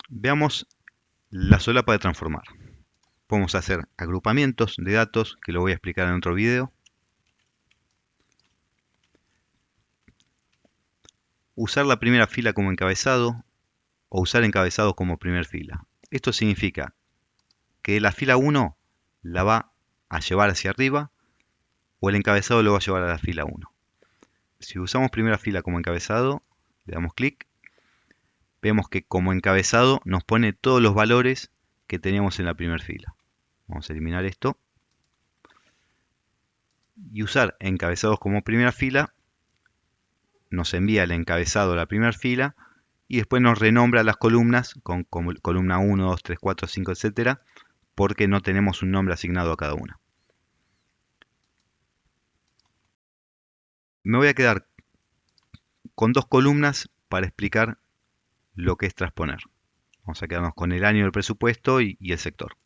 Veamos la solapa de transformar. Podemos hacer agrupamientos de datos, que lo voy a explicar en otro video. Usar la primera fila como encabezado o usar encabezado como primer fila. Esto significa que la fila 1 la va a llevar hacia arriba o el encabezado lo va a llevar a la fila 1. Si usamos primera fila como encabezado, le damos clic, vemos que como encabezado nos pone todos los valores que teníamos en la primera fila. Vamos a eliminar esto. Y usar encabezados como primera fila nos envía el encabezado a la primera fila y después nos renombra las columnas con columna 1, 2, 3, 4, 5, etcétera, porque no tenemos un nombre asignado a cada una. Me voy a quedar con dos columnas para explicar lo que es transponer. Vamos a quedarnos con el año del presupuesto y el sector.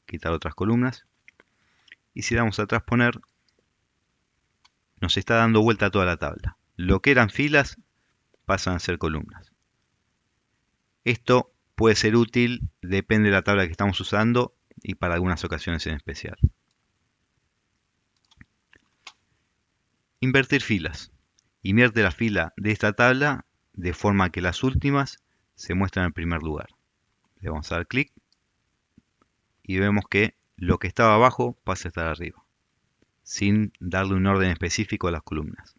Quitar otras columnas. Y si damos a transponer, nos está dando vuelta toda la tabla. Lo que eran filas pasan a ser columnas. Esto puede ser útil, depende de la tabla que estamos usando y para algunas ocasiones en especial. Invertir filas. Invierte la fila de esta tabla de forma que las últimas se muestran en primer lugar. Le vamos a dar clic y vemos que lo que estaba abajo pasa a estar arriba, sin darle un orden específico a las columnas.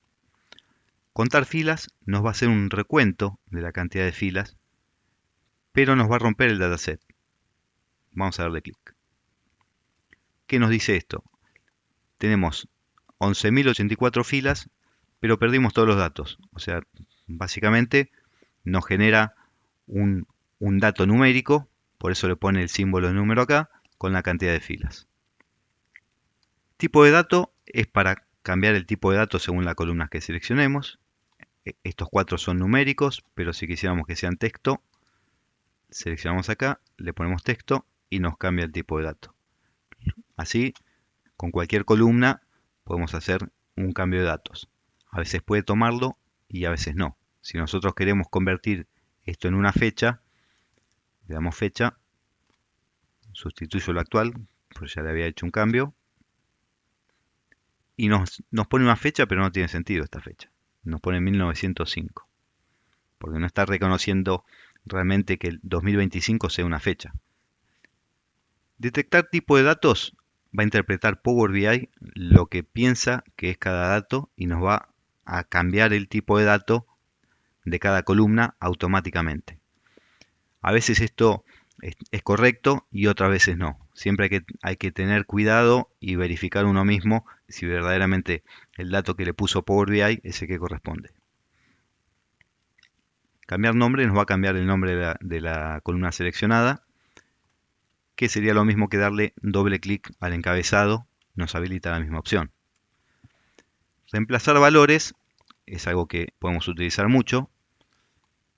Contar filas nos va a hacer un recuento de la cantidad de filas, pero nos va a romper el dataset. Vamos a darle clic. ¿Qué nos dice esto? Tenemos 11.084 filas, pero perdimos todos los datos. O sea, básicamente nos genera un dato numérico, por eso le pone el símbolo de número acá, con la cantidad de filas. Tipo de dato es para cambiar el tipo de dato según la columna que seleccionemos. Estos cuatro son numéricos, pero si quisiéramos que sean texto, seleccionamos acá, le ponemos texto y nos cambia el tipo de dato. Así, con cualquier columna podemos hacer un cambio de datos. A veces puede tomarlo y a veces no. Si nosotros queremos convertir esto en una fecha, le damos fecha, sustituyo lo actual, pues ya le había hecho un cambio, y nos pone una fecha, pero no tiene sentido esta fecha. Nos pone 1905, porque no está reconociendo realmente que el 2025 sea una fecha. Detectar tipo de datos va a interpretar Power BI lo que piensa que es cada dato y nos va a cambiar el tipo de dato de cada columna automáticamente. A veces esto es correcto y otras veces no. Siempre hay que tener cuidado y verificar uno mismo si verdaderamente el dato que le puso Power BI es el que corresponde. Cambiar nombre nos va a cambiar el nombre de la columna seleccionada, que sería lo mismo que darle doble clic al encabezado, nos habilita la misma opción. Reemplazar valores es algo que podemos utilizar mucho.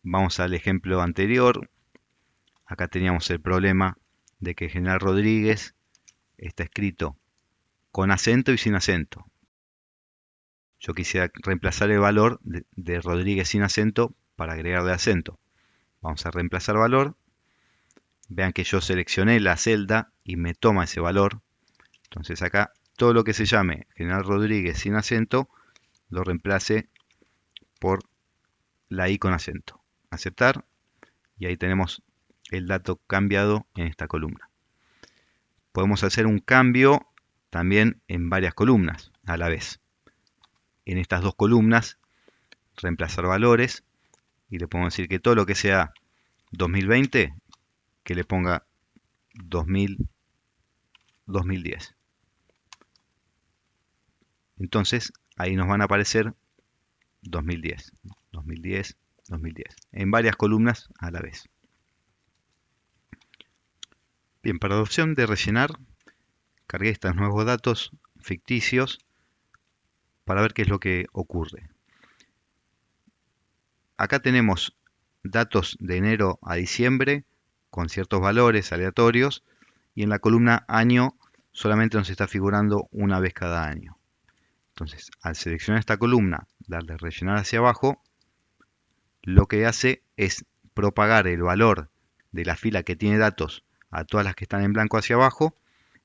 Vamos al ejemplo anterior. Acá teníamos el problema de que General Rodríguez está escrito con acento y sin acento. Yo quisiera reemplazar el valor de Rodríguez sin acento para agregarle acento. Vamos a reemplazar valor. Vean que yo seleccioné la celda y me toma ese valor. Entonces acá todo lo que se llame General Rodríguez sin acento lo reemplace por la I con acento. Aceptar y ahí tenemos el dato cambiado en esta columna. Podemos hacer un cambio también en varias columnas a la vez. En estas dos columnas reemplazar valores y le podemos decir que todo lo que sea 2020 que le ponga 2010. Entonces ahí nos van a aparecer 2010, 2010, 2010 en varias columnas a la vez. Bien, para la opción de rellenar, cargué estos nuevos datos ficticios para ver qué es lo que ocurre. Acá tenemos datos de enero a diciembre con ciertos valores aleatorios y en la columna año solamente nos está figurando una vez cada año. Entonces, al seleccionar esta columna, darle rellenar hacia abajo, lo que hace es propagar el valor de la fila que tiene datos a todas las que están en blanco hacia abajo,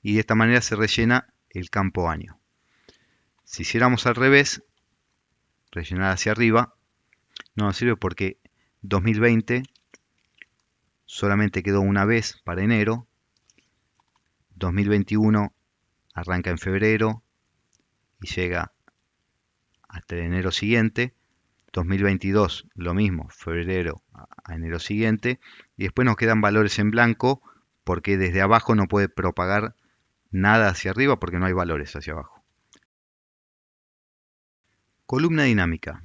y de esta manera se rellena el campo año. Si hiciéramos al revés, rellenar hacia arriba, no nos sirve porque 2020 solamente quedó una vez para enero, 2021 arranca en febrero y llega hasta el enero siguiente, 2022 lo mismo, febrero a enero siguiente, y después nos quedan valores en blanco porque desde abajo no puede propagar nada hacia arriba porque no hay valores hacia abajo. Columna dinámica.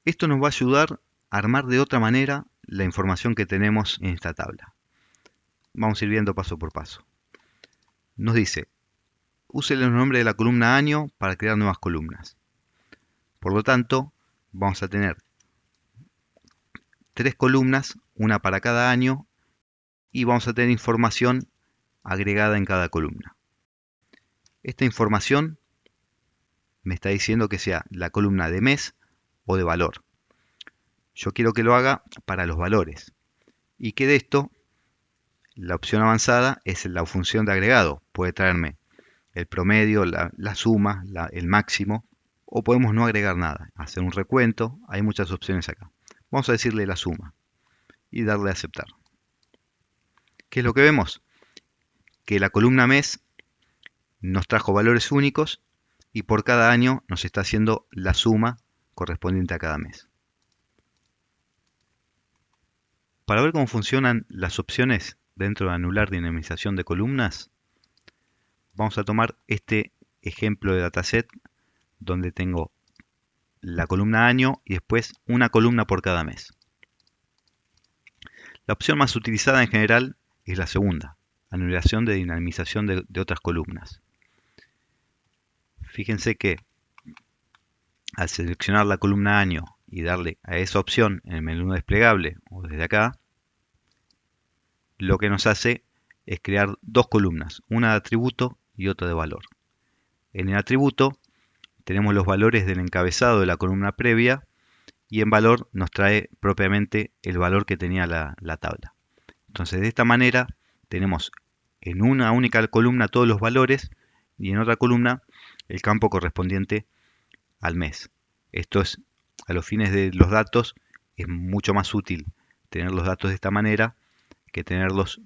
Esto nos va a ayudar a armar de otra manera la información que tenemos en esta tabla. Vamos a ir viendo paso por paso. Nos dice, use el nombre de la columna año para crear nuevas columnas. Por lo tanto, vamos a tener 3 columnas, una para cada año, y vamos a tener información agregada en cada columna. Esta información me está diciendo que sea la columna de mes o de valor. Yo quiero que lo haga para los valores y que de esto la opción avanzada es la función de agregado. Puede traerme el promedio, la suma, el máximo, o podemos no agregar nada, hacer un recuento. Hay muchas opciones acá. Vamos a decirle la suma y darle a aceptar. ¿Qué es lo que vemos? Que la columna mes nos trajo valores únicos y por cada año nos está haciendo la suma correspondiente a cada mes. Para ver cómo funcionan las opciones dentro de anular dinamización de columnas, vamos a tomar este ejemplo de dataset donde tengo la columna año y después una columna por cada mes. La opción más utilizada en general es la segunda, anulación de dinamización de otras columnas. Fíjense que al seleccionar la columna año y darle a esa opción en el menú desplegable o desde acá, lo que nos hace es crear dos columnas, una de atributo y otra de valor. En el atributo tenemos los valores del encabezado de la columna previa y en valor nos trae propiamente el valor que tenía la tabla. Entonces de esta manera tenemos en una única columna todos los valores y en otra columna el campo correspondiente al mes. Esto es, a los fines de los datos, es mucho más útil tener los datos de esta manera que tenerlos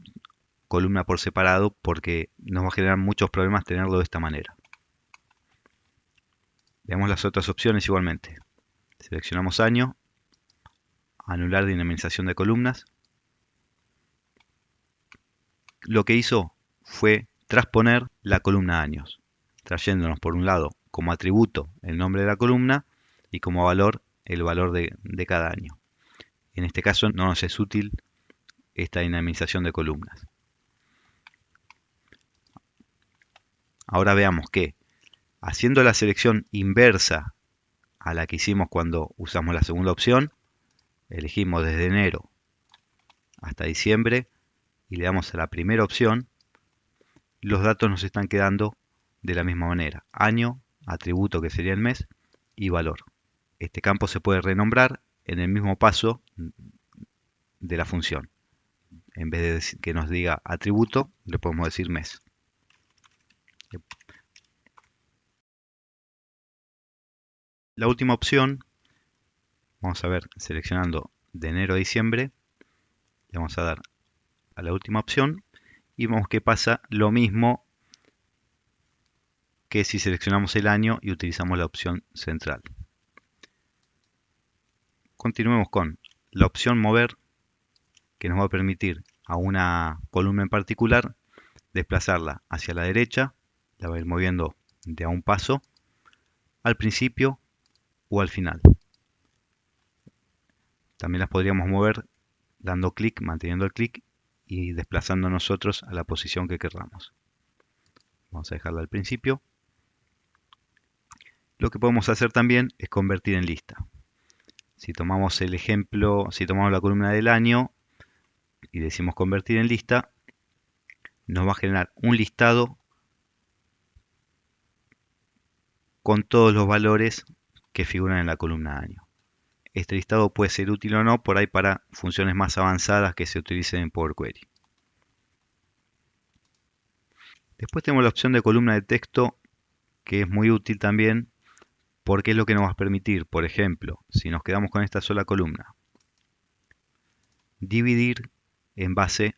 columna por separado porque nos va a generar muchos problemas tenerlo de esta manera. Veamos las otras opciones igualmente. Seleccionamos año, anular dinamización de columnas. Lo que hizo fue transponer la columna años, trayéndonos por un lado como atributo el nombre de la columna y como valor el valor de cada año. En este caso no nos es útil esta dinamización de columnas. Ahora veamos que haciendo la selección inversa a la que hicimos cuando usamos la segunda opción, elegimos desde enero hasta diciembre y le damos a la primera opción, los datos nos están quedando de la misma manera. Año, atributo que sería el mes y valor. Este campo se puede renombrar en el mismo paso de la función. En vez de que nos diga atributo, le podemos decir mes. La última opción, vamos a ver seleccionando de enero a diciembre, le vamos a dar a la última opción y vemos que pasa lo mismo que si seleccionamos el año y utilizamos la opción central. Continuemos con la opción mover, que nos va a permitir a una columna en particular desplazarla hacia la derecha, la va a ir moviendo de a un paso, al principio o al final. También las podríamos mover dando clic, manteniendo el clic y desplazando nosotros a la posición que queramos. Vamos a dejarla al principio. Lo que podemos hacer también es convertir en lista. Si tomamos el ejemplo, si tomamos la columna del año y decimos convertir en lista, nos va a generar un listado con todos los valores que figuran en la columna año. este listado puede ser útil o no por ahí para funciones más avanzadas que se utilicen en Power Query. Después tenemos la opción de columna de texto, que es muy útil también porque es lo que nos va a permitir, por ejemplo, si nos quedamos con esta sola columna, dividir en base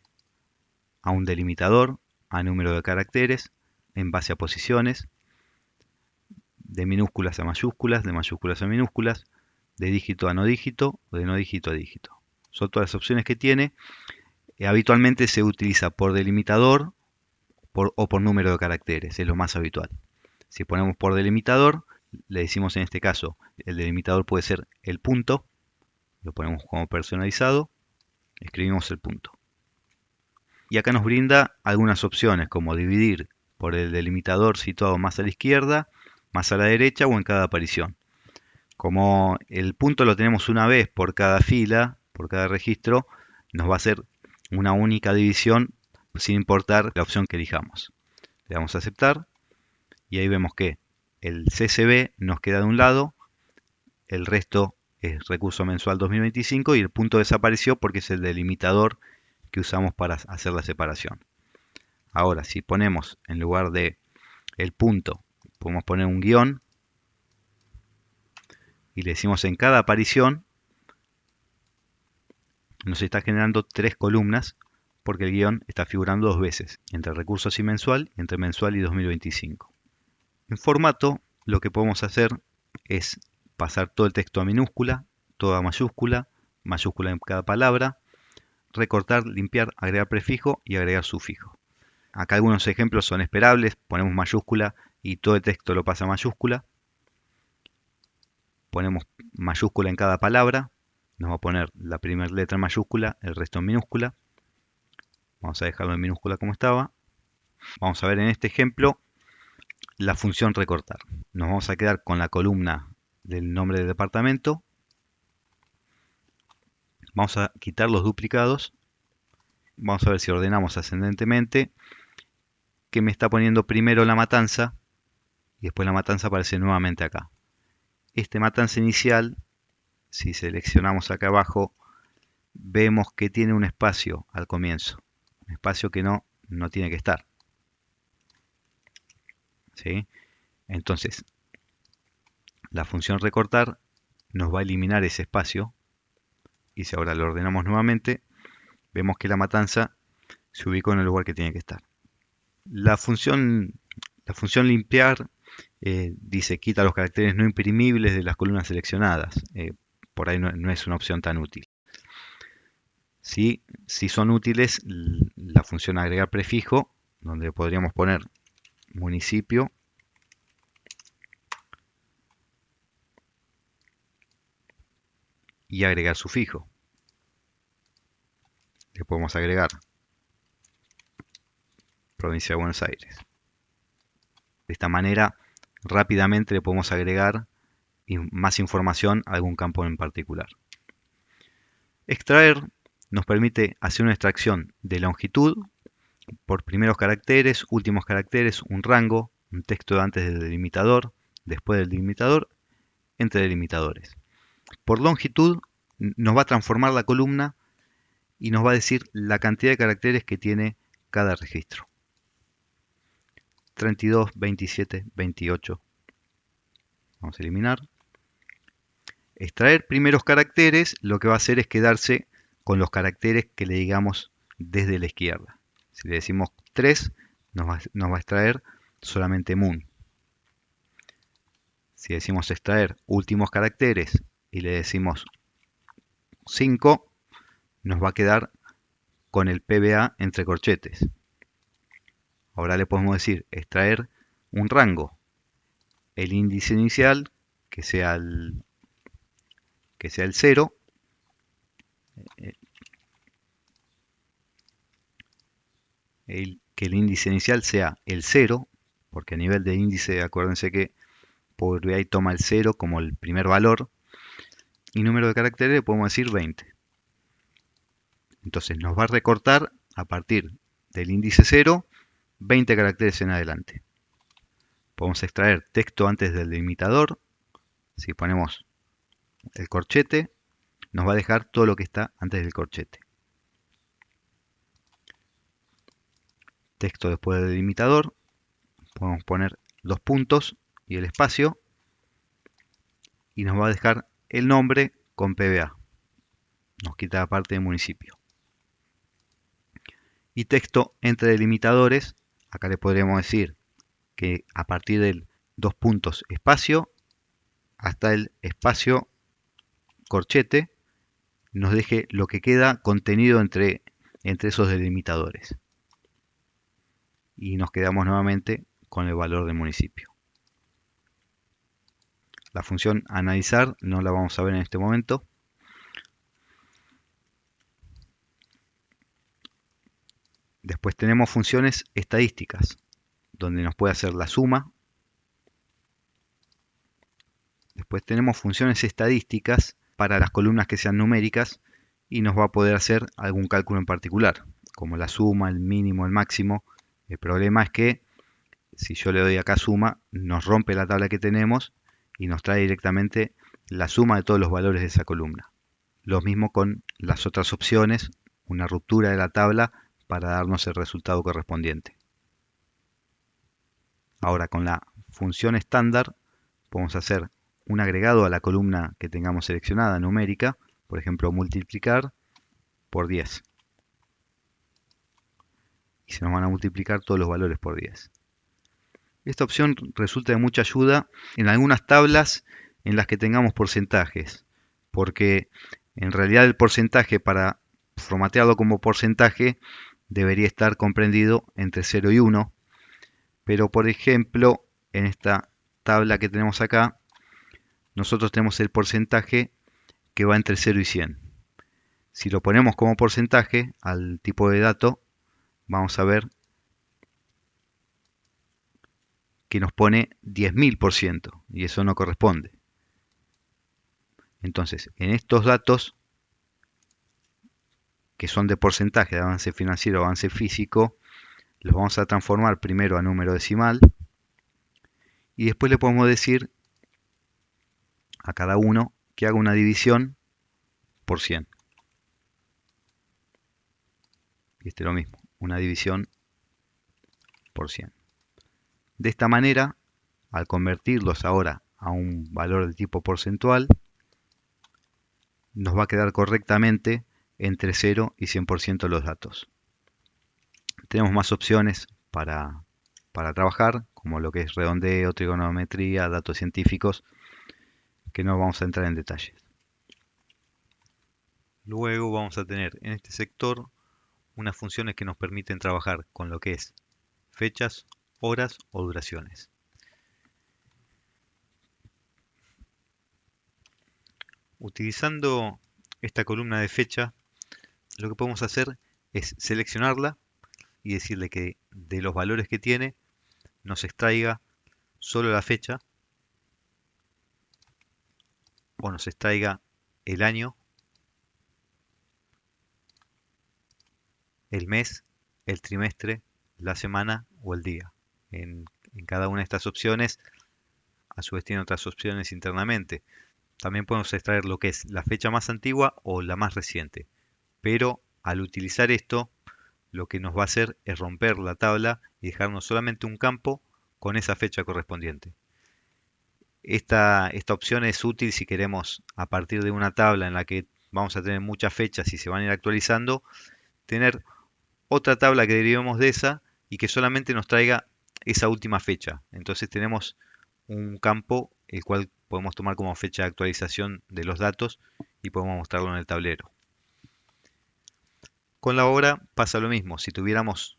a un delimitador, a número de caracteres, en base a posiciones, de minúsculas a mayúsculas, de mayúsculas a minúsculas, de dígito a no dígito o de no dígito a dígito. Son todas las opciones que tiene. Habitualmente se utiliza por delimitador o por número de caracteres, es lo más habitual. Si ponemos por delimitador, le decimos en este caso, el delimitador puede ser el punto, lo ponemos como personalizado, escribimos el punto. Y acá nos brinda algunas opciones como dividir por el delimitador situado más a la izquierda, más a la derecha o en cada aparición. Como el punto lo tenemos una vez por cada fila, por cada registro, nos va a hacer una única división sin importar la opción que elijamos. Le damos a aceptar y ahí vemos que el CSV nos queda de un lado, el resto es recurso mensual 2025 y el punto desapareció porque es el delimitador que usamos para hacer la separación. Ahora, si ponemos en lugar de el punto, podemos poner un guión y le decimos en cada aparición, nos está generando 3 columnas porque el guión está figurando 2 veces, entre recursos y mensual, entre mensual y 2025. En formato, lo que podemos hacer es pasar todo el texto a minúscula, todo a mayúscula, mayúscula en cada palabra, recortar, limpiar, agregar prefijo y agregar sufijo. Acá algunos ejemplos son esperables, ponemos mayúscula y todo el texto lo pasa a mayúscula. Ponemos mayúscula en cada palabra, nos va a poner la primera letra en mayúscula, el resto en minúscula. Vamos a dejarlo en minúscula como estaba. Vamos a ver en este ejemplo la función recortar. Nos vamos a quedar con la columna del nombre del departamento. Vamos a quitar los duplicados. Vamos a ver si ordenamos ascendentemente, que me está poniendo primero La Matanza y después La Matanza aparece nuevamente acá. Este Matanza inicial, si seleccionamos acá abajo, vemos que tiene un espacio al comienzo, un espacio que no tiene que estar. ¿Sí? Entonces, la función recortar nos va a eliminar ese espacio y si ahora lo ordenamos nuevamente, vemos que La Matanza se ubicó en el lugar que tiene que estar. La función limpiar dice quita los caracteres no imprimibles de las columnas seleccionadas. Por ahí no es una opción tan útil. Sí son útiles la función agregar prefijo, donde podríamos poner municipio y agregar sufijo. Le podemos agregar provincia de Buenos Aires. De esta manera rápidamente le podemos agregar más información a algún campo en particular. Extraer nos permite hacer una extracción de longitud por primeros caracteres, últimos caracteres, un rango, un texto antes del delimitador, después del delimitador, entre delimitadores. Por longitud nos va a transformar la columna y nos va a decir la cantidad de caracteres que tiene cada registro. 32, 27, 28. Vamos a eliminar. Extraer primeros caracteres lo que va a hacer es quedarse con los caracteres que le digamos desde la izquierda. Si le decimos 3, nos va a extraer solamente moon. Si decimos extraer últimos caracteres y le decimos 5, nos va a quedar con el PBA entre corchetes. Ahora le podemos decir extraer un rango, el índice inicial, que sea el 0, que el índice inicial sea el 0, porque a nivel de índice, acuérdense que Power BI toma el 0 como el primer valor, y número de caracteres le podemos decir 20. Entonces nos va a recortar a partir del índice 0, 20 caracteres en adelante. Podemos extraer texto antes del delimitador. Si ponemos el corchete, nos va a dejar todo lo que está antes del corchete. Texto después del delimitador, podemos poner dos puntos y el espacio, y nos va a dejar el nombre con PBA. Nos quita la parte de municipio. Y texto entre delimitadores, acá le podríamos decir que a partir del dos puntos espacio hasta el espacio corchete nos deje lo que queda contenido entre esos delimitadores. Y nos quedamos nuevamente con el valor del municipio. La función analizar no la vamos a ver en este momento. Después tenemos funciones estadísticas, donde nos puede hacer la suma. Después tenemos funciones estadísticas para las columnas que sean numéricas y nos va a poder hacer algún cálculo en particular, como la suma, el mínimo, el máximo. El problema es que si yo le doy acá suma, nos rompe la tabla que tenemos y nos trae directamente la suma de todos los valores de esa columna. Lo mismo con las otras opciones, una ruptura de la tabla para darnos el resultado correspondiente. Ahora con la función estándar podemos hacer un agregado a la columna que tengamos seleccionada numérica, por ejemplo multiplicar por 10. Y se nos van a multiplicar todos los valores por 10. Esta opción resulta de mucha ayuda en algunas tablas en las que tengamos porcentajes, porque en realidad el porcentaje, para formatearlo como porcentaje, debería estar comprendido entre 0 y 1, pero por ejemplo en esta tabla que tenemos acá, nosotros tenemos el porcentaje que va entre 0 y 100. Si lo ponemos como porcentaje al tipo de dato, vamos a ver que nos pone 10.000% y eso no corresponde. Entonces, en estos datos, que son de porcentaje de avance financiero o avance físico, los vamos a transformar primero a número decimal y después le podemos decir a cada uno que haga una división por 100. Y este es lo mismo, una división por 100. De esta manera, al convertirlos ahora a un valor de tipo porcentual, nos va a quedar correctamente entre 0 y 100% los datos. Tenemos más opciones para trabajar, como lo que es redondeo, trigonometría, datos científicos, que no vamos a entrar en detalles. Luego vamos a tener en este sector unas funciones que nos permiten trabajar con lo que es fechas, horas o duraciones. Utilizando esta columna de fecha, lo que podemos hacer es seleccionarla y decirle que de los valores que tiene nos extraiga solo la fecha o nos extraiga el año, el mes, el trimestre, la semana o el día. En cada una de estas opciones, a su vez tiene otras opciones internamente. También podemos extraer lo que es la fecha más antigua o la más reciente. Pero al utilizar esto, lo que nos va a hacer es romper la tabla y dejarnos solamente un campo con esa fecha correspondiente. Esta opción es útil si queremos, a partir de una tabla en la que vamos a tener muchas fechas y se van a ir actualizando, tener otra tabla que derivemos de esa y que solamente nos traiga esa última fecha. Entonces tenemos un campo el cual podemos tomar como fecha de actualización de los datos y podemos mostrarlo en el tablero. Con la hora pasa lo mismo. Si tuviéramos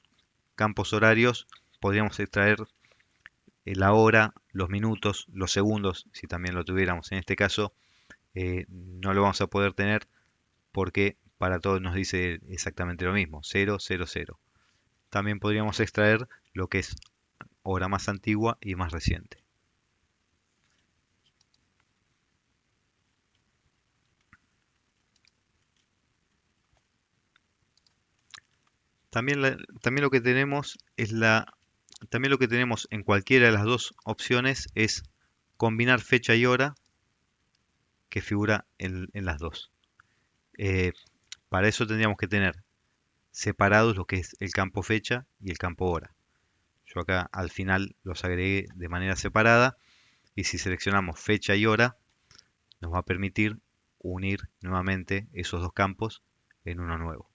campos horarios, podríamos extraer la hora, los minutos, los segundos, si también lo tuviéramos. En este caso, no lo vamos a poder tener porque para todos nos dice exactamente lo mismo, 0, 0, 0. También podríamos extraer lo que es hora más antigua y más reciente. También lo que tenemos es también lo que tenemos en cualquiera de las dos opciones es combinar fecha y hora que figura en las dos. Eh, para eso tendríamos que tener separados lo que es el campo fecha y el campo hora. Yo acá al final los agregué de manera separada y si seleccionamos fecha y hora nos va a permitir unir nuevamente esos dos campos en uno nuevo.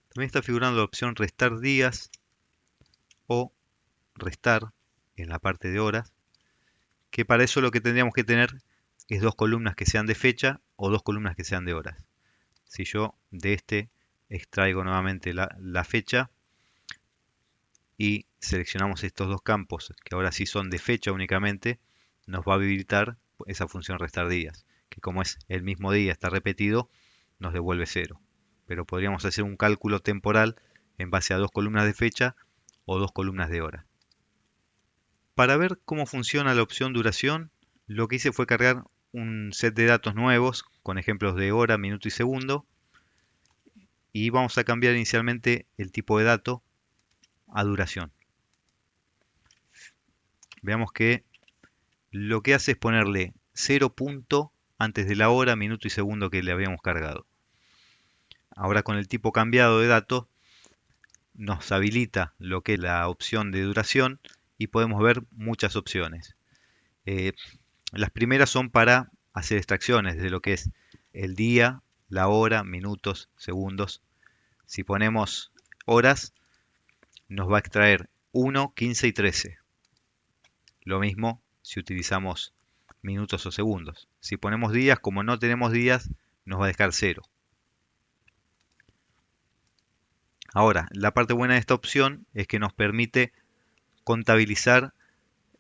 También está figurando la opción restar días o restar en la parte de horas, que para eso lo que tendríamos que tener es dos columnas que sean de fecha o dos columnas que sean de horas. Si yo de este extraigo nuevamente la fecha y seleccionamos estos dos campos, que ahora sí son de fecha únicamente, nos va a habilitar esa función restar días, que como es el mismo día, está repetido, nos devuelve 0. Pero podríamos hacer un cálculo temporal en base a dos columnas de fecha o dos columnas de hora. Para ver cómo funciona la opción duración, lo que hice fue cargar un set de datos nuevos con ejemplos de hora, minuto y segundo. Y vamos a cambiar inicialmente el tipo de dato a duración. Veamos que lo que hace es ponerle 0 punto antes de la hora, minuto y segundo que le habíamos cargado. Ahora con el tipo cambiado de dato nos habilita lo que es la opción de duración y podemos ver muchas opciones. Eh, las primeras son para hacer extracciones de lo que es el día, la hora, minutos, segundos. Si ponemos horas, nos va a extraer 1, 15 y 13. Lo mismo si utilizamos minutos o segundos. Si ponemos días, como no tenemos días, nos va a dejar 0. Ahora, la parte buena de esta opción es que nos permite contabilizar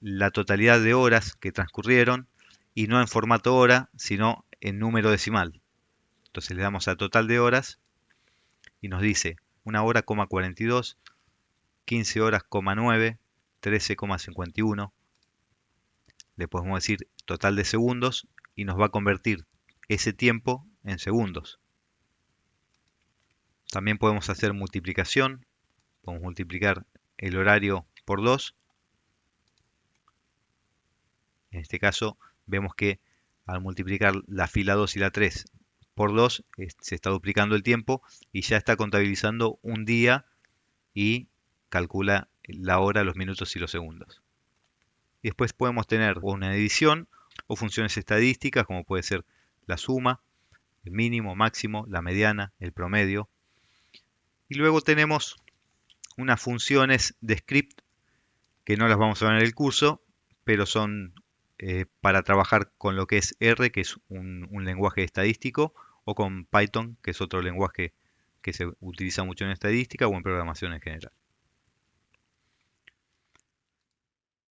la totalidad de horas que transcurrieron y no en formato hora, sino en número decimal. Entonces le damos a total de horas y nos dice 1 hora, 42, 15 horas, 9, 13,51. Le podemos decir total de segundos y nos va a convertir ese tiempo en segundos. También podemos hacer multiplicación. Podemos multiplicar el horario por 2. En este caso vemos que al multiplicar la fila 2 y la 3 por 2 se está duplicando el tiempo y ya está contabilizando un día y calcula la hora, los minutos y los segundos. Y después podemos tener una edición o funciones estadísticas como puede ser la suma, el mínimo, máximo, la mediana, el promedio. Y luego tenemos unas funciones de script que no las vamos a ver en el curso, pero son para trabajar con lo que es R, que es un lenguaje estadístico, o con Python, que es otro lenguaje que se utiliza mucho en estadística o en programación en general.